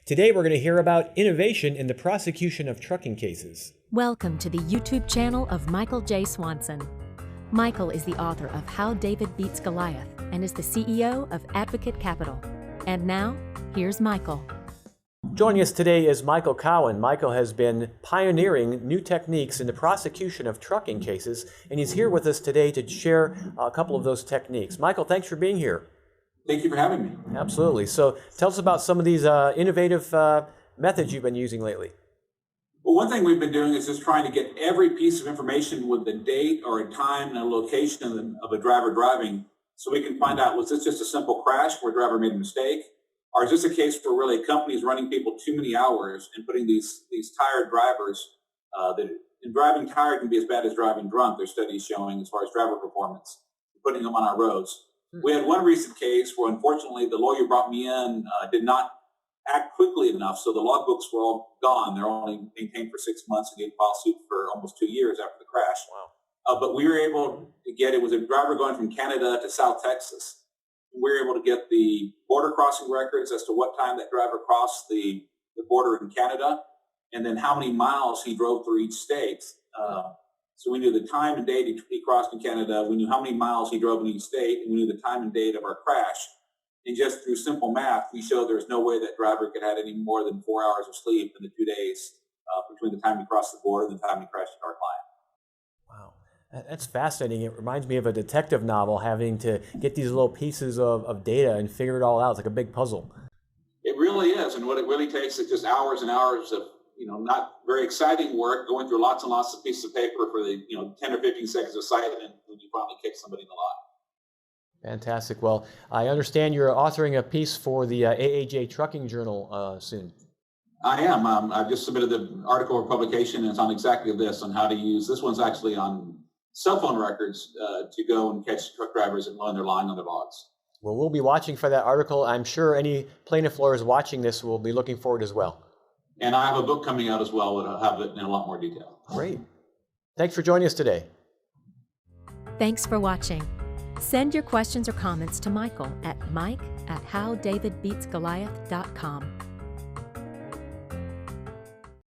Today we're going to hear about innovation in the prosecution of trucking cases. Welcome to the YouTube channel of Michael J. Swanson. Michael is the author of How David Beats Goliath and is the CEO of Advocate Capital. And now, here's Michael. Joining us today is Michael Cowen. Michael has been pioneering new techniques in the prosecution of trucking cases, and he's here with us today to share a couple of those techniques. Michael, thanks for being here. Thank you for having me. Absolutely. So tell us about some of these innovative methods you've been using lately. Well, one thing we've been doing is just trying to get every piece of information with the date or a time and a location of a driver driving, so we can find out, was this just a simple crash where a driver made a mistake? Or is this a case where really a company is running people too many hours and putting these tired drivers, and driving tired can be as bad as driving drunk, there's studies showing as far as driver performance, putting them on our roads. We had one recent case where, unfortunately, the lawyer brought me in did not act quickly enough, so the logbooks were all gone. They're only maintained for 6 months, and he had filed suit for almost 2 years after the crash. Wow. But we were able to get, it was a driver going from Canada to South Texas. We were able to get the border crossing records as to what time that driver crossed the border in Canada, and then how many miles he drove through each state. So we knew the time and date he crossed in Canada, we knew how many miles he drove in each state, and we knew the time and date of our crash. And just through simple math, we showed there's no way that driver could have had any more than 4 hours of sleep in the 2 days between the time he crossed the border and the time he crashed into our client. Wow. That's fascinating. It reminds me of a detective novel, having to get these little pieces of data and figure it all out. It's like a big puzzle. It really is. And what it really takes is just hours and hours of, not very exciting work, going through lots and lots of pieces of paper for the, 10 or 15 seconds of excitement when you finally kick somebody in the lot. Fantastic. Well, I understand you're authoring a piece for the AAJ Trucking Journal soon. I am. I've just submitted the article for publication, and it's on exactly this, on how to use, this one's actually on cell phone records to go and catch truck drivers when they're lying on their logs. Well, we'll be watching for that article. I'm sure any plaintiff lawyers watching this will be looking forward as well. And I have a book coming out as well that I'll have it in a lot more detail. Great. Thanks for joining us today. Thanks for watching. Send your questions or comments to Michael at mike@howdavidbeatsgoliath.com.